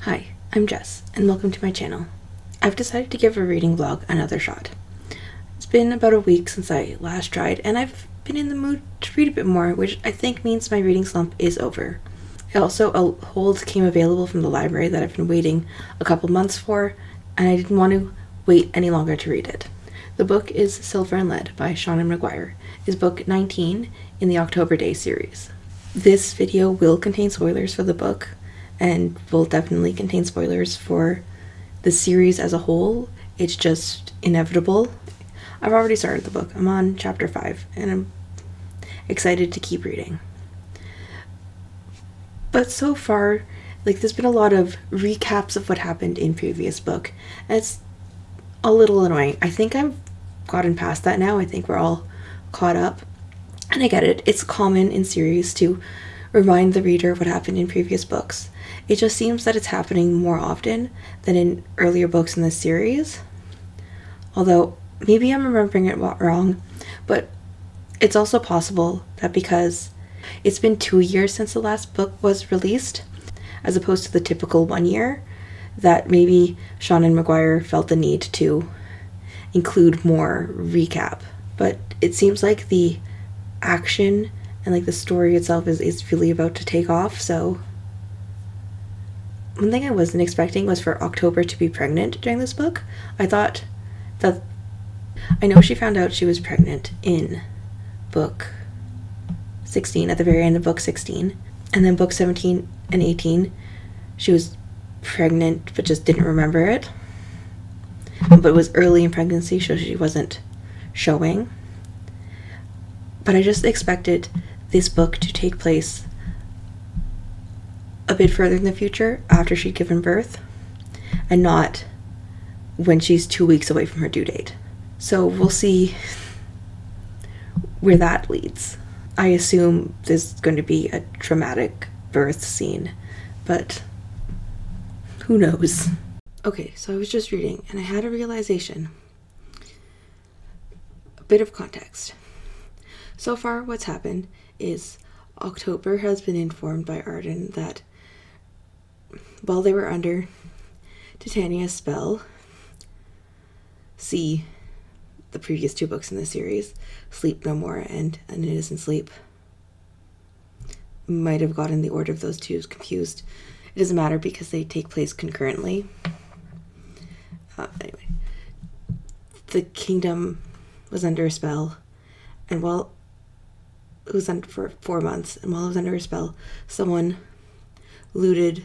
Hi, I'm Jess, and welcome to my channel. I've decided to give a reading vlog another shot. It's been about a week since I last tried, and I've been in the mood to read a bit more, which I think means my reading slump is over. Also, a hold came available from the library that I've been waiting a couple months for, and I didn't want to wait any longer to read it. The book is Silver and Lead by Seanan McGuire. It's book 19 in the October Day series. This video will contain spoilers for the book, and will definitely contain spoilers for the series as a whole. It's just inevitable. I've already started the book. I'm on chapter 5, and I'm excited to keep reading. But so far, there's been a lot of recaps of what happened in previous book, and it's a little annoying. I think I've gotten past that now. I think we're all caught up, and I get it. It's common in series to remind the reader of what happened in previous books. It just seems that it's happening more often than in earlier books in this series. Although, maybe I'm remembering it wrong, but it's also possible that because it's been 2 years since the last book was released, as opposed to the typical 1 year, that maybe Seanan McGuire felt the need to include more recap. But it seems like the action and the story itself is really about to take off, so one thing I wasn't expecting was for October to be pregnant during this book. I thought that, I know she found out she was pregnant in book 16, at the very end of book 16, and then book 17 and 18, she was pregnant but just didn't remember it. But it was early in pregnancy, so she wasn't showing. But I just expected this book to take place a bit further in the future, after she'd given birth, and not when she's 2 weeks away from her due date. So we'll see where that leads. I assume there's going to be a traumatic birth scene, but who knows? Okay, so I was just reading, and I had a realization. A bit of context. So far, what's happened is October has been informed by Arden that while they were under Titania's spell, see the previous 2 books in the series, Sleep No More and An Innocent Sleep. Might have gotten the order of those two confused. It doesn't matter because they take place concurrently. Anyway, the kingdom was under a spell, and while it was under for 4 months, and while it was under a spell, someone looted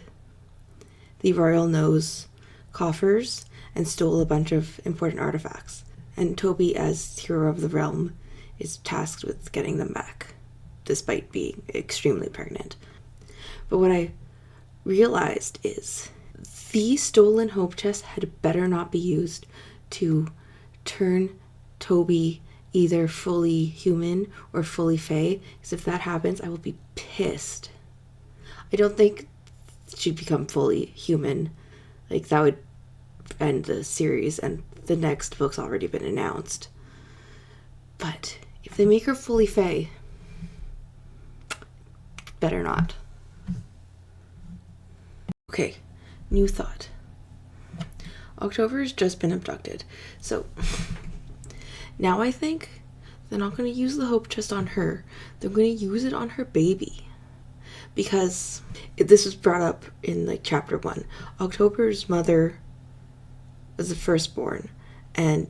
the royal nose coffers and stole a bunch of important artifacts. And Toby, as hero of the realm, is tasked with getting them back, despite being extremely pregnant. But what I realized is the stolen hope chest had better not be used to turn Toby either fully human or fully fae, because if that happens, I will be pissed. I don't think she'd become fully human. That would end the series, and the next book's already been announced. But if they make her fully fae, better not. Okay, new thought. October's just been abducted, so now I think they're not going to use the hope chest on her. They're going to use it on her baby. Because this was brought up in chapter 1. October's mother was the firstborn, and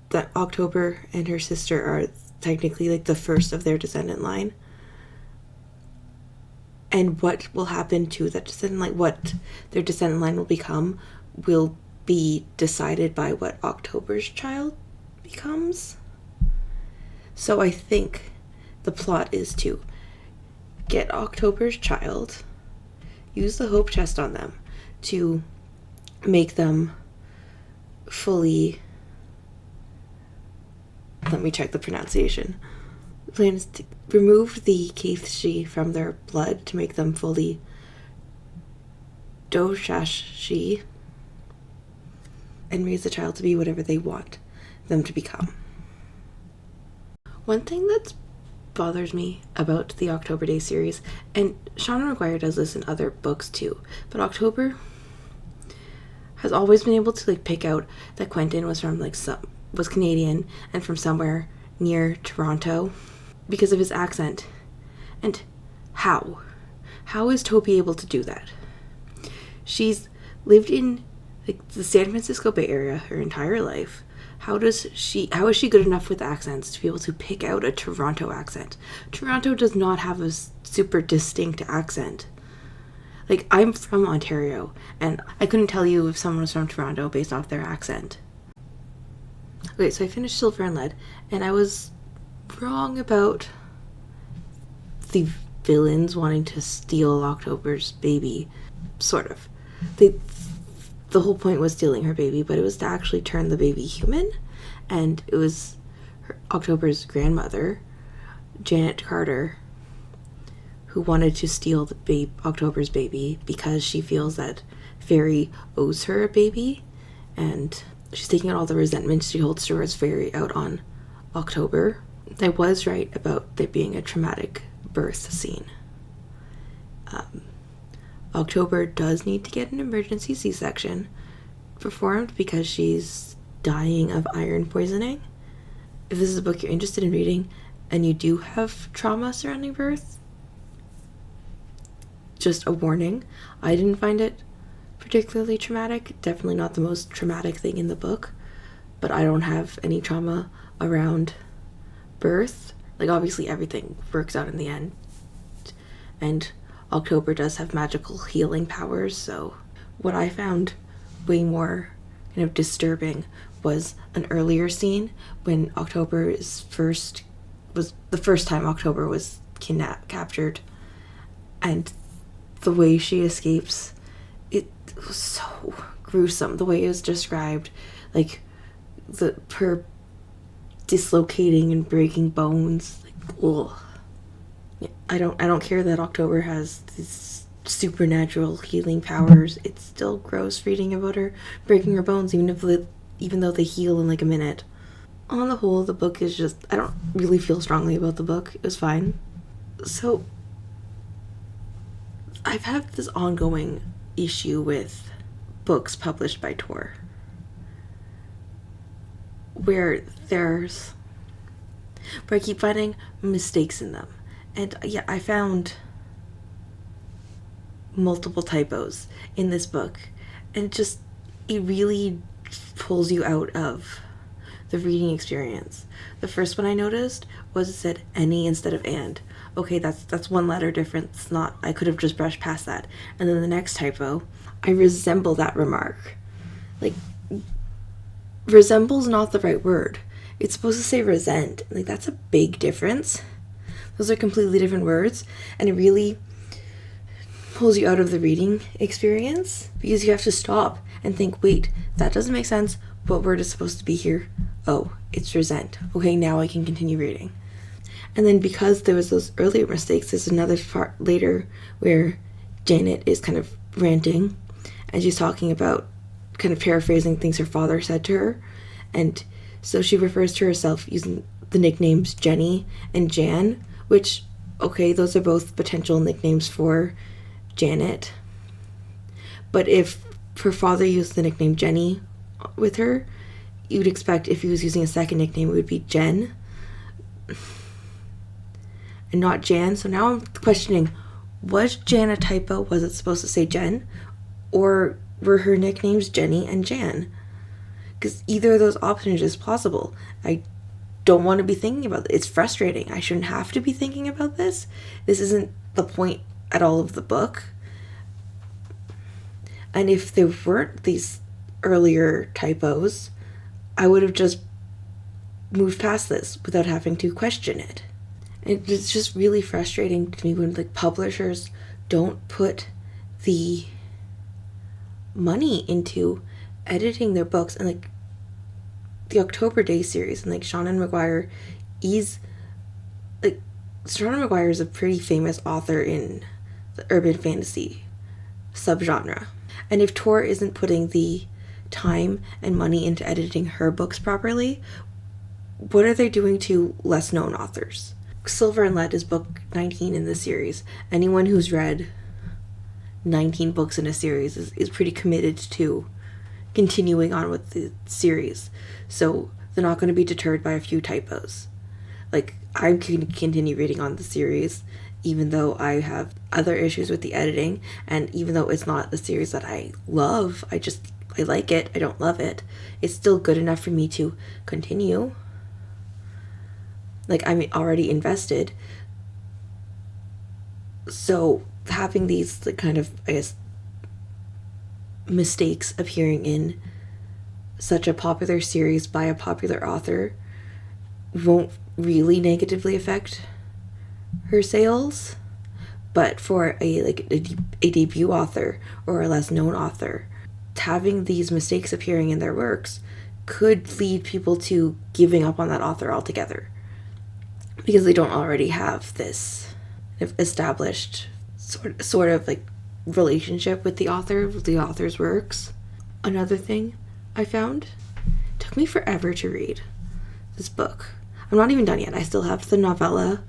that October and her sister are technically the first of their descendant line. And what will happen to that descendant, what their descendant line will become, will be decided by what October's child becomes. So I think the plot is to get October's child, use the hope chest on them to make them fully, let me check the pronunciation. The plan is to remove the Kaithshi from their blood to make them fully Doshashi, and raise the child to be whatever they want them to become. One thing that's bothers me about the October Days series, and Seanan McGuire does this in other books too, but October has always been able to like pick out that Quentin was from was Canadian and from somewhere near Toronto because of his accent. And how is Toby able to do that? She's lived in like the San Francisco Bay Area her entire life. How is she good enough with accents to be able to pick out a Toronto accent? Toronto does not have a super distinct accent. Like, I'm from Ontario, and I couldn't tell you if someone was from Toronto based off their accent. Okay, so I finished Silver and Lead, and I was wrong about the villains wanting to steal October's baby. Sort of. The whole point was stealing her baby, but it was to actually turn the baby human, and it was October's grandmother, Janet Carter, who wanted to steal October's baby because she feels that Fairy owes her a baby, and she's taking out all the resentment she holds towards Fairy out on October. I was right about there being a traumatic birth scene. October does need to get an emergency C-section performed because she's dying of iron poisoning. If this is a book you're interested in reading and you do have trauma surrounding birth, just a warning, I didn't find it particularly traumatic. Definitely not the most traumatic thing in the book, but I don't have any trauma around birth. Like, obviously everything works out in the end, and October does have magical healing powers. So what I found way more kind of disturbing was an earlier scene when October was the first time October was captured, and the way she escapes, it was so gruesome. The way it was described, like her dislocating and breaking bones. Like, ugh. I don't care that October has these supernatural healing powers. It's still gross reading about her breaking her bones, even though they heal in like a minute. On the whole, the book is just, I don't really feel strongly about the book. It was fine. So I've had this ongoing issue with books published by Tor, where I keep finding mistakes in them. And yeah, I found multiple typos in this book, and it really pulls you out of the reading experience. The first one I noticed was it said any instead of and. Okay, that's one letter difference. I could have just brushed past that. And then the next typo, I resemble that remark. Like, resemble's not the right word. It's supposed to say resent. Like, that's a big difference. Those are completely different words, and it really pulls you out of the reading experience because you have to stop and think, wait, that doesn't make sense. What word is supposed to be here? Oh, it's resent. Okay, now I can continue reading. And then because there was those earlier mistakes, there's another part later where Janet is kind of ranting, and she's talking about, kind of paraphrasing things her father said to her. And so she refers to herself using the nicknames Jenny and Jan, which, okay, those are both potential nicknames for Janet. But if her father used the nickname Jenny with her, you'd expect if he was using a second nickname, it would be Jen and not Jan. So now I'm questioning, was Jan a typo? Was it supposed to say Jen? Or were her nicknames Jenny and Jan? Because either of those options is plausible. I don't want to be thinking about it. It's frustrating. I shouldn't have to be thinking about this. This isn't the point at all of the book. And if there weren't these earlier typos, I would have just moved past this without having to question it. It's just really frustrating to me when like publishers don't put the money into editing their books. And like the October Day series and like Seanan McGuire is a pretty famous author in the urban fantasy subgenre. And if Tor isn't putting the time and money into editing her books properly, what are they doing to less known authors? Silver and Lead is book 19 in the series. Anyone who's read 19 books in a series is pretty committed to continuing on with the series. So they're not going to be deterred by a few typos. Like, I'm going to continue reading on the series, even though I have other issues with the editing, and even though it's not a series that I love, I like it, I don't love it, it's still good enough for me to continue. Like, I'm already invested. So having these, like, kind of, I guess, mistakes appearing in such a popular series by a popular author won't really negatively affect her sales. But for a debut author or a less known author, having these mistakes appearing in their works could lead people to giving up on that author altogether, because they don't already have this established sort of like relationship with the author's works. Another thing I found, it took me forever to read this book. I'm not even done yet. I still have the novella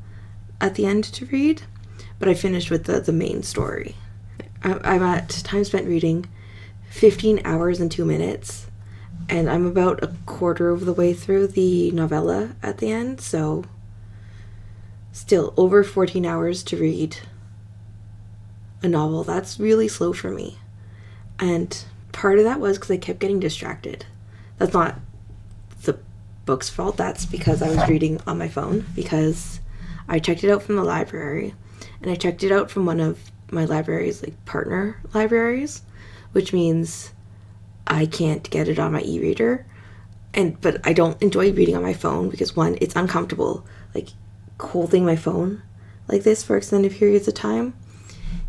at the end to read, but I finished with the main story. I'm at time spent reading 15 hours and 2 minutes, and I'm about a quarter of the way through the novella at the end, so still over 14 hours to read a novel. That's really slow for me. And part of that was because I kept getting distracted. That's not the book's fault. That's because I was reading on my phone, because I checked it out from the library, and I checked it out from one of my library's like partner libraries, which means I can't get it on my e-reader. But I don't enjoy reading on my phone because, one, it's uncomfortable, like holding my phone like this for extended periods of time.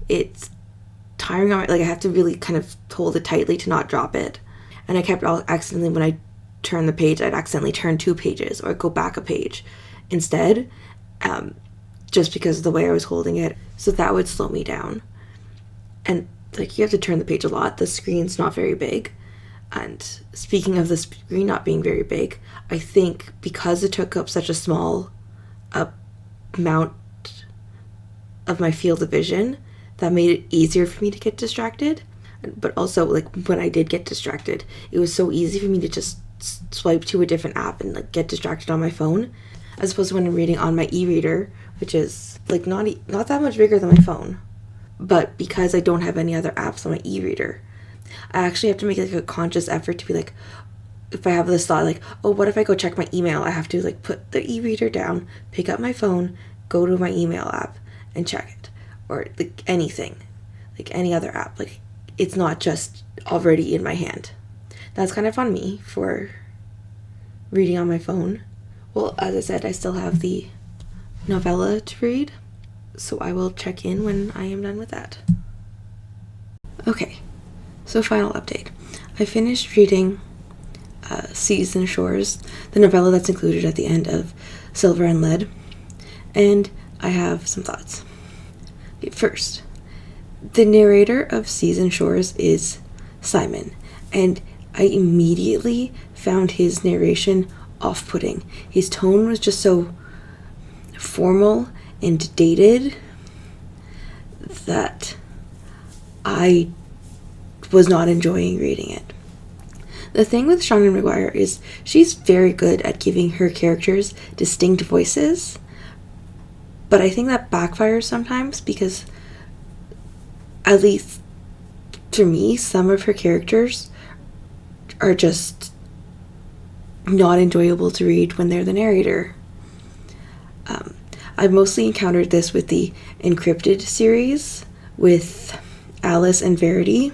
It's tiring on my, like, I have to really kind of hold it tightly to not drop it. And I kept accidentally, when I turn the page, I'd accidentally turn 2 pages or go back a page instead, just because of the way I was holding it. So that would slow me down. And like, you have to turn the page a lot. The screen's not very big. And speaking of the screen not being very big, I think because it took up such a small amount of my field of vision, that made it easier for me to get distracted. But also, like, when I did get distracted, it was so easy for me to just swipe to a different app and like get distracted on my phone, as opposed to when I'm reading on my e-reader, which is like not that much bigger than my phone. But because I don't have any other apps on my e-reader, I actually have to make like a conscious effort to be like, if I have this thought like, oh, what if I go check my email? I have to like put the e-reader down, pick up my phone, go to my email app and check it. Or like anything, like any other app. Like, it's not just already in my hand. That's kind of on me for reading on my phone. Well, as I said, I still have the novella to read, so I will check in when I am done with that. Okay, so final update. I finished reading Seas and Shores, the novella that's included at the end of Silver and Lead, and I have some thoughts. Okay, first, the narrator of Seas and Shores is Simon, and I immediately found his narration off-putting. His tone was just so formal and dated that I was not enjoying reading it. The thing with Seanan McGuire is she's very good at giving her characters distinct voices, but I think that backfires sometimes because, at least for me, some of her characters are just not enjoyable to read when they're the narrator. I've mostly encountered this with the Encrypted series with Alice and Verity.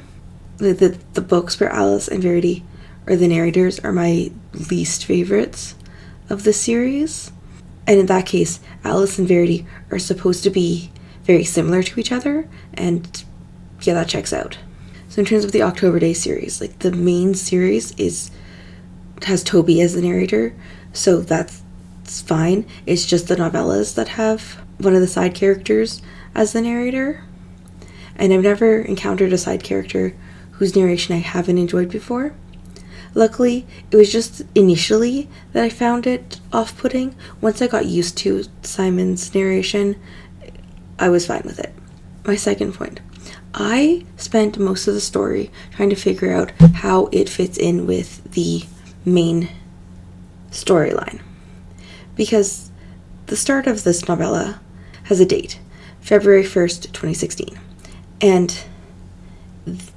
The books where Alice and Verity are the narrators are my least favorites of the series. And in that case, Alice and Verity are supposed to be very similar to each other, and yeah, that checks out. So in terms of the October Day series, like the main series has Toby as the narrator, so that's fine. It's just the novellas that have one of the side characters as the narrator. And I've never encountered a side character whose narration I haven't enjoyed before. Luckily, it was just initially that I found it off-putting. Once I got used to Simon's narration, I was fine with it. My second point. I spent most of the story trying to figure out how it fits in with the main storyline. Because the start of this novella has a date, February 1st, 2016. And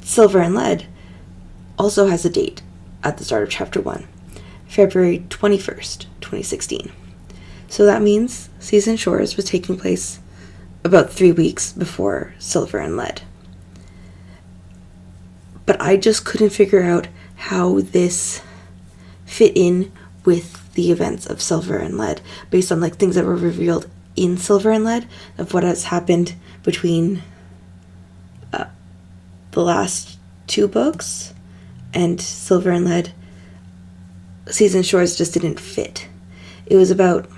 Silver and Lead also has a date at the start of chapter 1, February 21st, 2016. So that means Seas and Shores was taking place about 3 weeks before Silver and Lead. But I just couldn't figure out how this fit in with the events of Silver and Lead, based on like things that were revealed in Silver and Lead of what has happened between the last 2 books and Silver and Lead. Seas and Shores just didn't fit. It was about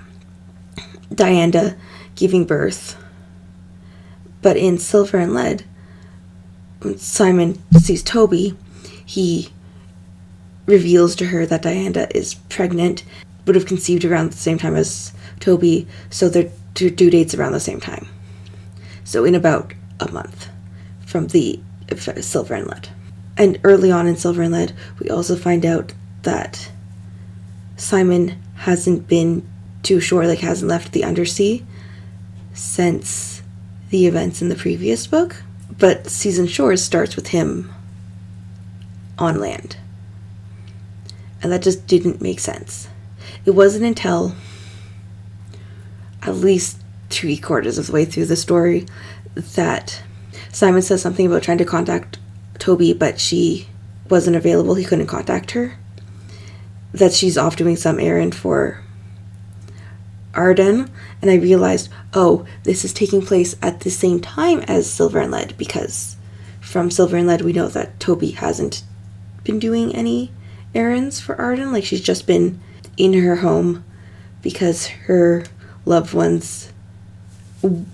Diana giving birth, but in Silver and Lead, when Simon sees Toby, he reveals to her that Diana is pregnant, would have conceived around the same time as Toby, so their due dates around the same time. So in about a month from the Silver and Lead. And early on in Silver and Lead, we also find out that Simon hasn't been to shore, like hasn't left the undersea since the events in the previous book. But Seas and Shores starts with him on land. And that just didn't make sense. It wasn't until at least 3/4 of the way through the story that Simon says something about trying to contact Toby, but she wasn't available. He couldn't contact her. That she's off doing some errand for Arden. And I realized, oh, this is taking place at the same time as Silver and Lead, because from Silver and Lead we know that Toby hasn't been doing any errands for Arden. Like, she's just been in her home because her loved ones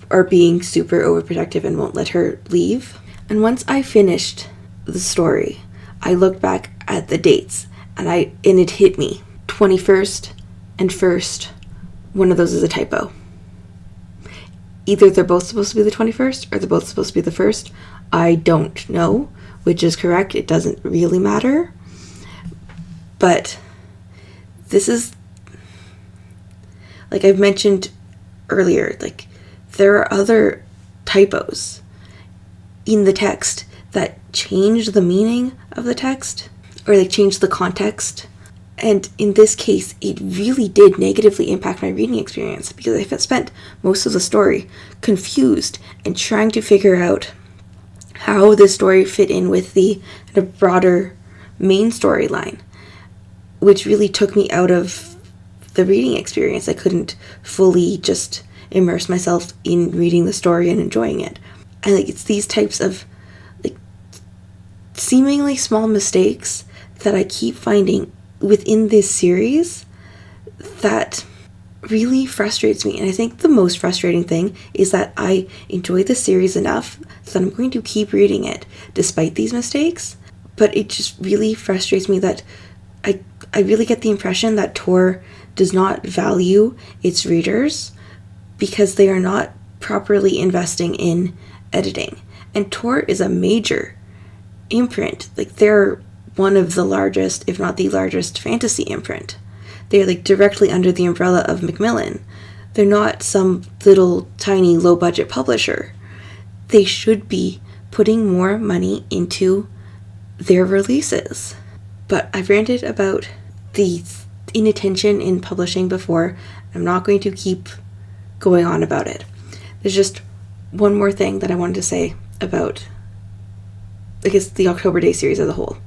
are being super overprotective and won't let her leave. And once I finished the story, I looked back at the dates and it hit me. 21st and 1st, one of those is a typo. Either they're both supposed to be the 21st or they're both supposed to be the 1st. I don't know which is correct. It doesn't really matter. But this is, like I've mentioned earlier, like there are other typos in the text that change the meaning of the text, or like change the context. And in this case, it really did negatively impact my reading experience, because I spent most of the story confused and trying to figure out how this story fit in with the broader main storyline, which really took me out of the reading experience. I couldn't fully just immerse myself in reading the story and enjoying it. And like, it's these types of like seemingly small mistakes that I keep finding within this series that really frustrates me. And I think the most frustrating thing is that I enjoy the series enough that I'm going to keep reading it despite these mistakes. But it just really frustrates me that I really get the impression that Tor does not value its readers because they are not properly investing in editing. And Tor is a major imprint. Like, they're one of the largest, if not the largest, fantasy imprint. They're like directly under the umbrella of Macmillan. They're not some little tiny low budget publisher. They should be putting more money into their releases. But I've ranted about the inattention in publishing before. I'm not going to keep going on about it. There's just one more thing that I wanted to say about, I guess, the October Day series as a whole.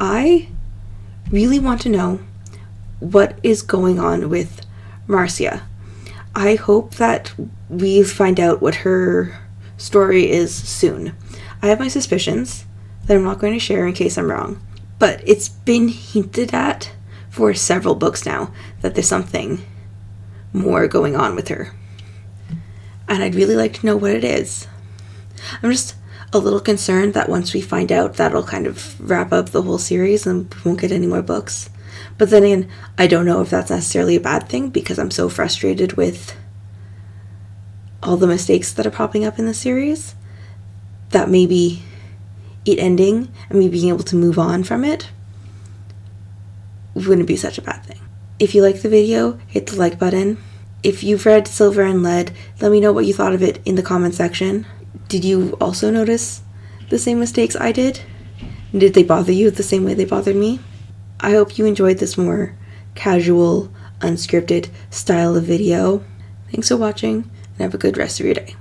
I really want to know what is going on with Marcia. I hope that we find out what her story is soon. I have my suspicions that I'm not going to share in case I'm wrong, but it's been hinted at for several books now that there's something more going on with her. And I'd really like to know what it is. a little concerned that once we find out, that'll kind of wrap up the whole series and we won't get any more books. But then again, I don't know if that's necessarily a bad thing because I'm so frustrated with all the mistakes that are popping up in the series that maybe it ending and me being able to move on from it wouldn't be such a bad thing. If you like the video, hit the like button. If you've read Silver and Lead, let me know what you thought of it in the comment section. Did you also notice the same mistakes I did? Did they bother you the same way they bothered me? I hope you enjoyed this more casual, unscripted style of video. Thanks for watching, and have a good rest of your day.